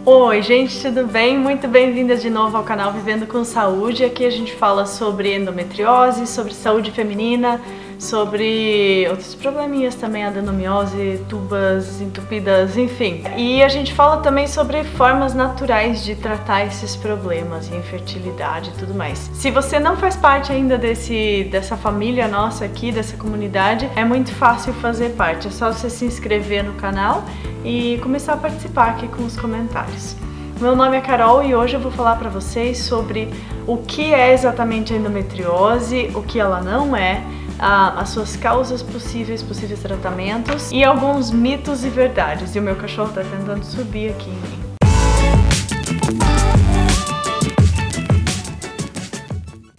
Oi gente, tudo bem? Muito bem-vindas de novo ao canal Vivendo com Saúde. Aqui a gente fala sobre endometriose, sobre saúde feminina, sobre outros probleminhas também, adenomiose, tubas entupidas, enfim. E a gente fala também sobre formas naturais de tratar esses problemas, infertilidade e tudo mais. Se você não faz parte ainda dessa família nossa aqui, dessa comunidade, é muito fácil fazer parte. É só você se inscrever no canal e começar a participar aqui com os comentários. Meu nome é Carol e hoje eu vou falar para vocês sobre o que é exatamente a endometriose, o que ela não é, as suas causas possíveis tratamentos e alguns mitos e verdades. E o meu cachorro tá tentando subir aqui em mim.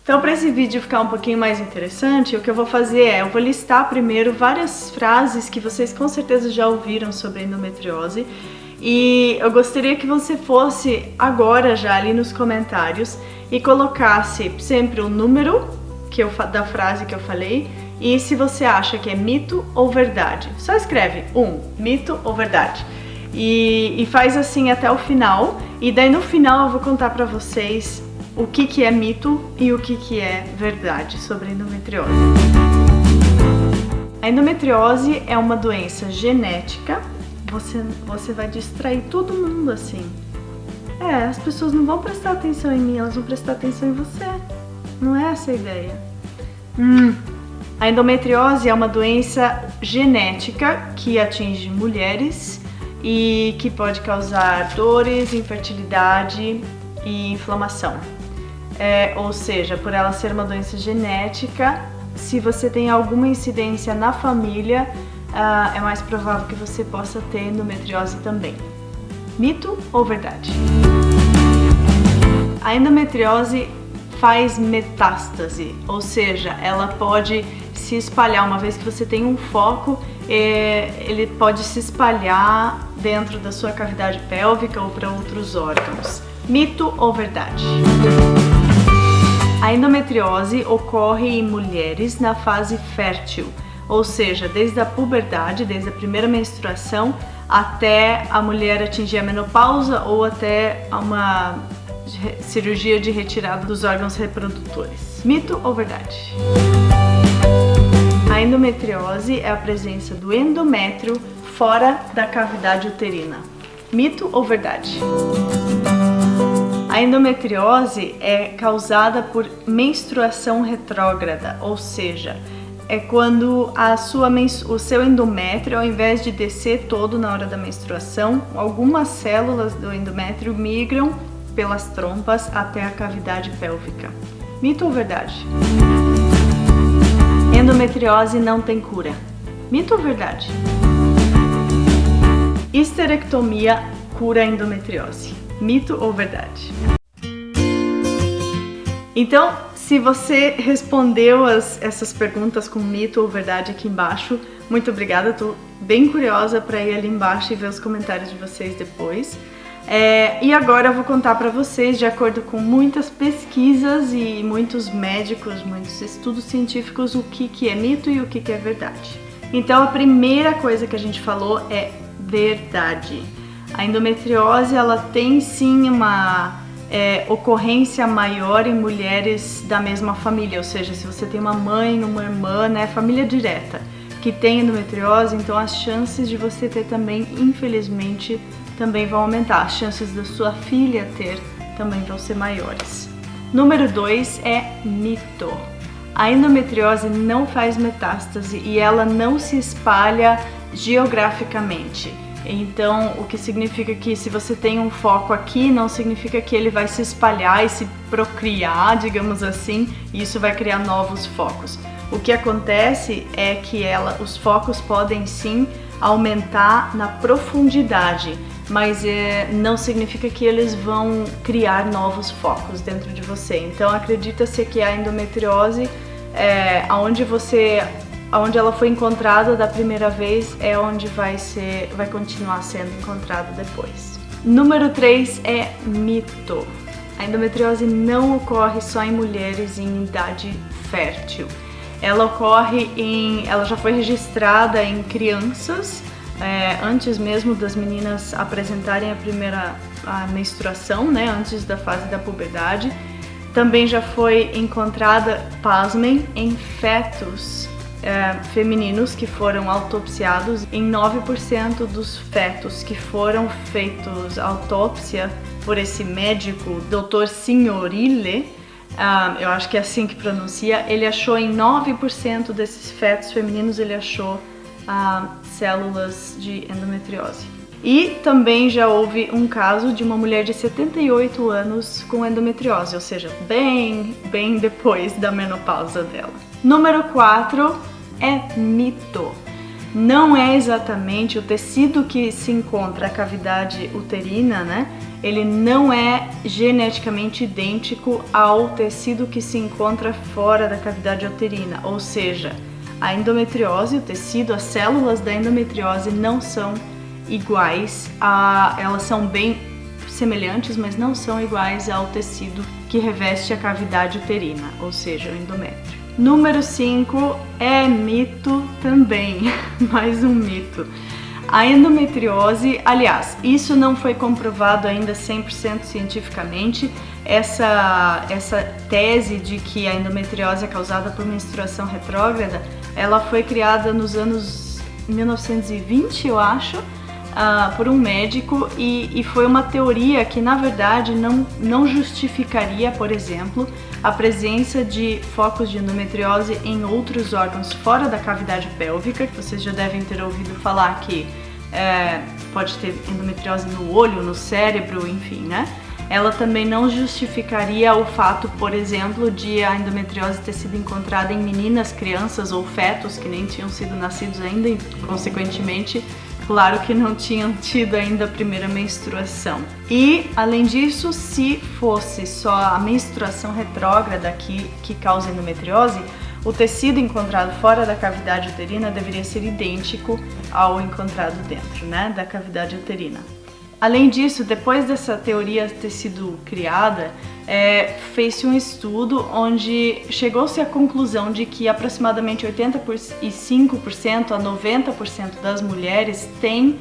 Então, para esse vídeo ficar um pouquinho mais interessante, o que eu vou fazer é, eu vou listar primeiro várias frases que vocês com certeza já ouviram sobre endometriose e eu gostaria que você fosse agora já ali nos comentários e colocasse sempre o número da frase que eu falei e se você acha que é mito ou verdade. Só escreve mito ou verdade e faz assim até o final e daí no final eu vou contar para vocês o que é mito e o que é verdade sobre a endometriose. A endometriose é uma doença genética. Você vai distrair todo mundo assim. As pessoas não vão prestar atenção em mim, elas vão prestar atenção em você. Não é essa a ideia. A endometriose é uma doença genética que atinge mulheres e que pode causar dores, infertilidade e inflamação. Ou seja, por ela ser uma doença genética, se você tem alguma incidência na família, é mais provável que você possa ter endometriose também. Mito ou verdade? A endometriose faz metástase, ou seja, ela pode se espalhar. Uma vez que você tem um foco, ele pode se espalhar dentro da sua cavidade pélvica ou para outros órgãos. Mito ou verdade? A endometriose ocorre em mulheres na fase fértil, ou seja, desde a puberdade, desde a primeira menstruação, até a mulher atingir a menopausa ou até uma cirurgia de retirada dos órgãos reprodutores. Mito ou verdade? A endometriose é a presença do endométrio fora da cavidade uterina. Mito ou verdade? A endometriose é causada por menstruação retrógrada, ou seja, é quando o seu endométrio, ao invés de descer todo na hora da menstruação, algumas células do endométrio migram pelas trompas até a cavidade pélvica. Mito ou verdade? Endometriose não tem cura. Mito ou verdade? Histerectomia cura a endometriose. Mito ou verdade? Então, se você respondeu essas perguntas com mito ou verdade aqui embaixo, muito obrigada, estou bem curiosa para ir ali embaixo e ver os comentários de vocês depois. E agora eu vou contar para vocês, de acordo com muitas pesquisas e muitos médicos, muitos estudos científicos, o que é mito e o que é verdade. Então, a primeira coisa que a gente falou é verdade. A endometriose, ela tem sim uma ocorrência maior em mulheres da mesma família, ou seja, se você tem uma mãe, uma irmã, família direta, que tem endometriose, então as chances de você ter também, infelizmente, também vão aumentar. As chances da sua filha ter também vão ser maiores. Número 2 é mito. A endometriose não faz metástase e ela não se espalha geograficamente. Então, o que significa que se você tem um foco aqui, não significa que ele vai se espalhar e se procriar, digamos assim, e isso vai criar novos focos. O que acontece é que os focos podem sim aumentar na profundidade, mas não significa que eles vão criar novos focos dentro de você. Então, acredita-se que a endometriose, onde ela foi encontrada da primeira vez é onde vai continuar sendo encontrada depois. Número 3 é mito. A endometriose não ocorre só em mulheres em idade fértil. Ela já foi registrada em crianças, antes mesmo das meninas apresentarem a menstruação, né, antes da fase da puberdade. Também já foi encontrada, pasmem, em fetos femininos que foram autopsiados. Em 9% dos fetos que foram feitos autópsia por esse médico, Dr. Signorile, eu acho que é assim que pronuncia, ele achou em 9% desses fetos femininos, ele achou células de endometriose. E também já houve um caso de uma mulher de 78 anos com endometriose, ou seja, bem depois da menopausa dela. Número 4 é mito. Não é exatamente o tecido que se encontra a cavidade uterina, né? Ele não é geneticamente idêntico ao tecido que se encontra fora da cavidade uterina, ou seja, a endometriose, o tecido, as células da endometriose não são iguais, elas são bem semelhantes, mas não são iguais ao tecido que reveste a cavidade uterina, ou seja, o endométrio. Número 5 é mito também, mais um mito. A endometriose, aliás, isso não foi comprovado ainda 100% cientificamente, essa tese de que a endometriose é causada por menstruação retrógrada, ela foi criada nos anos 1920, eu acho, por um médico e foi uma teoria que na verdade não justificaria, por exemplo, a presença de focos de endometriose em outros órgãos fora da cavidade pélvica. Vocês já devem ter ouvido falar que pode ter endometriose no olho, no cérebro, enfim, né? Ela também não justificaria o fato, por exemplo, de a endometriose ter sido encontrada em meninas, crianças ou fetos que nem tinham sido nascidos ainda e, consequentemente, claro que não tinham tido ainda a primeira menstruação. E, além disso, se fosse só a menstruação retrógrada que causa endometriose, o tecido encontrado fora da cavidade uterina deveria ser idêntico ao encontrado dentro, né, da cavidade uterina. Além disso, depois dessa teoria ter sido criada, fez-se um estudo onde chegou-se à conclusão de que aproximadamente 85% a 90% das mulheres têm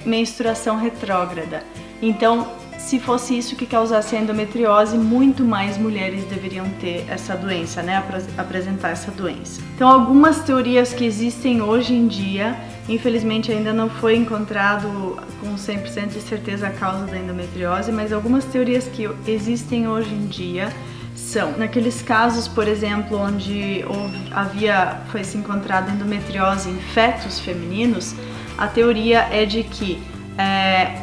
menstruação retrógrada. Então, se fosse isso que causasse a endometriose, muito mais mulheres deveriam ter essa doença, né? Apresentar essa doença. Então, algumas teorias que existem hoje em dia, infelizmente ainda não foi encontrado com 100% de certeza a causa da endometriose, mas algumas teorias que existem hoje em dia são, naqueles casos, por exemplo, onde foi-se encontrada endometriose em fetos femininos, a teoria é de que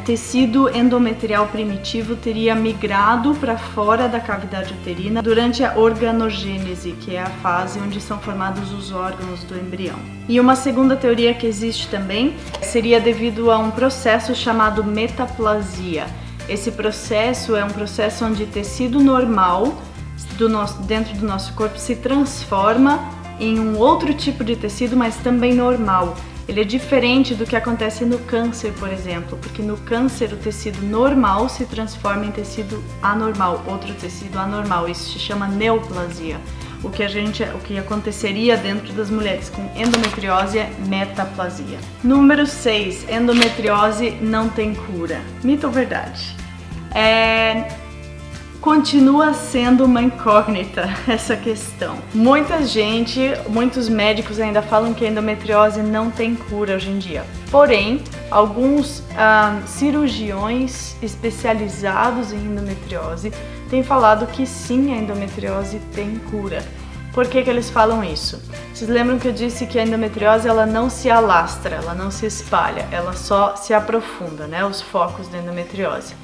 tecido endometrial primitivo teria migrado para fora da cavidade uterina durante a organogênese, que é a fase onde são formados os órgãos do embrião. E uma segunda teoria que existe também seria devido a um processo chamado metaplasia. Esse processo é um processo onde tecido normal dentro do nosso corpo se transforma em um outro tipo de tecido, mas também normal. Ele é diferente do que acontece no câncer, por exemplo, porque no câncer o tecido normal se transforma em tecido anormal, outro tecido anormal. Isso se chama neoplasia. O que aconteceria dentro das mulheres com endometriose é metaplasia. Número 6. Endometriose não tem cura. Mito ou verdade? Continua sendo uma incógnita essa questão. Muitos médicos ainda falam que a endometriose não tem cura hoje em dia. Porém, alguns cirurgiões especializados em endometriose têm falado que sim, a endometriose tem cura. Por que eles falam isso? Vocês lembram que eu disse que a endometriose ela não se alastra, ela não se espalha, ela só se aprofunda, né? Os focos da endometriose.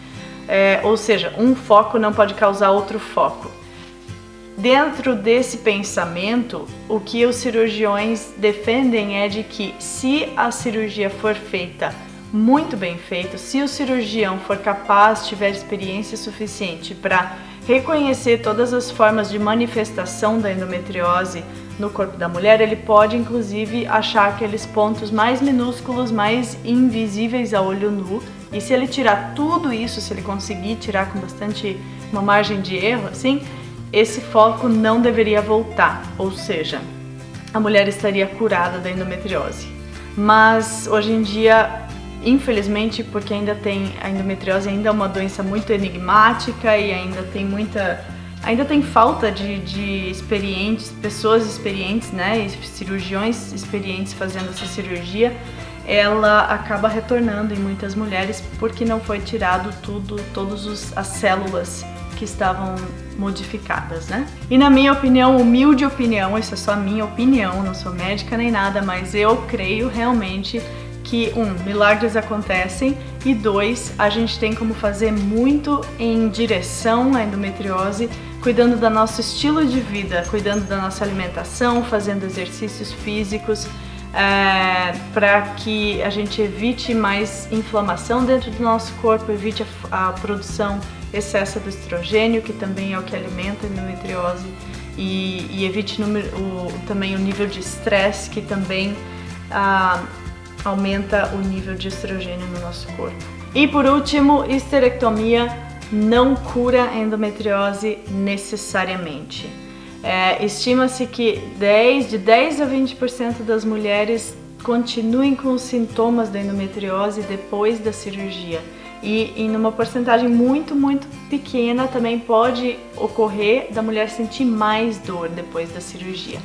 Ou seja, um foco não pode causar outro foco. Dentro desse pensamento, o que os cirurgiões defendem é de que se a cirurgia for feita muito bem feita, se o cirurgião for capaz, tiver experiência suficiente para reconhecer todas as formas de manifestação da endometriose no corpo da mulher, ele pode inclusive achar aqueles pontos mais minúsculos, mais invisíveis a olho nu. E se ele tirar tudo isso, se ele conseguir tirar com uma margem de erro, assim, esse foco não deveria voltar, ou seja, a mulher estaria curada da endometriose. Mas hoje em dia infelizmente, porque ainda a endometriose ainda é uma doença muito enigmática e ainda tem falta de pessoas experientes, né, e cirurgiões experientes fazendo essa cirurgia, ela acaba retornando em muitas mulheres porque não foi tirado todas as células que estavam modificadas, né? E na minha opinião, humilde opinião, isso é só a minha opinião, não sou médica nem nada, mas eu creio realmente que, milagres acontecem, e 2, a gente tem como fazer muito em direção à endometriose, cuidando do nosso estilo de vida, cuidando da nossa alimentação, fazendo exercícios físicos, para que a gente evite mais inflamação dentro do nosso corpo, evite a produção excessa do estrogênio, que também é o que alimenta a endometriose, e evite também o nível de estresse, que também aumenta o nível de estrogênio no nosso corpo. E por último, histerectomia não cura a endometriose necessariamente. Estima-se que de 10 a 20% das mulheres continuem com os sintomas da endometriose depois da cirurgia. E numa porcentagem muito, muito pequena também pode ocorrer da mulher sentir mais dor depois da cirurgia.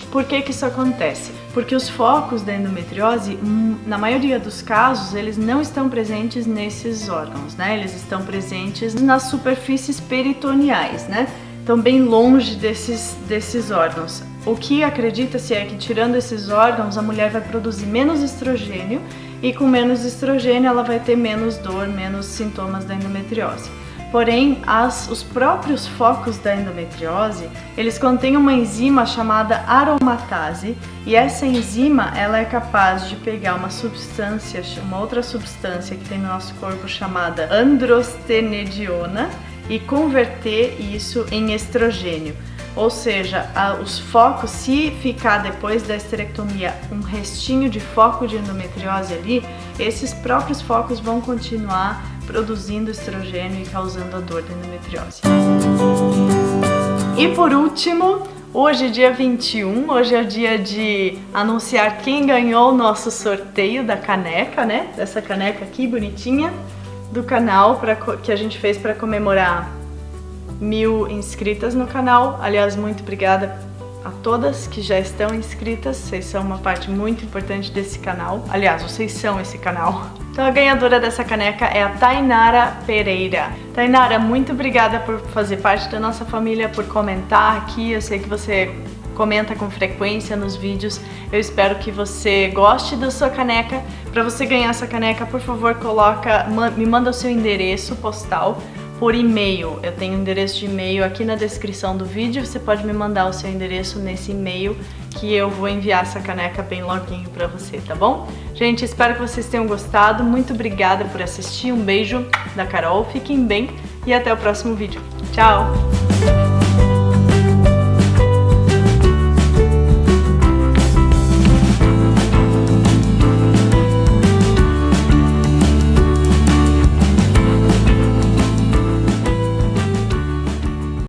Por que isso acontece? Porque os focos da endometriose, na maioria dos casos, eles não estão presentes nesses órgãos, né? Eles estão presentes nas superfícies peritoneais, né? Estão bem longe desses órgãos. O que acredita-se é que, tirando esses órgãos, a mulher vai produzir menos estrogênio, e com menos estrogênio ela vai ter menos dor, menos sintomas da endometriose. Porém, os próprios focos da endometriose, eles contêm uma enzima chamada aromatase, e essa enzima ela é capaz de pegar uma outra substância que tem no nosso corpo chamada androstenediona e converter isso em estrogênio. Ou seja, os focos, se ficar depois da histerectomia um restinho de foco de endometriose ali, esses próprios focos vão continuar produzindo estrogênio e causando a dor da endometriose. E por último, hoje é dia 21, hoje é o dia de anunciar quem ganhou o nosso sorteio da caneca, né? Dessa caneca aqui bonitinha do canal que a gente fez para comemorar 1000 inscritas no canal. Aliás, muito obrigada a todas que já estão inscritas, vocês são uma parte muito importante desse canal. Aliás, vocês são esse canal. Então a ganhadora dessa caneca é a Tainara Pereira. Tainara, muito obrigada por fazer parte da nossa família, por comentar aqui. Eu sei que você comenta com frequência nos vídeos. Eu espero que você goste da sua caneca. Para você ganhar essa caneca, por favor, me manda o seu endereço postal por e-mail. Eu tenho um endereço de e-mail aqui na descrição do vídeo. Você pode me mandar o seu endereço nesse e-mail que eu vou enviar essa caneca bem loguinho pra você, tá bom? Gente, espero que vocês tenham gostado. Muito obrigada por assistir. Um beijo da Carol. Fiquem bem e até o próximo vídeo. Tchau!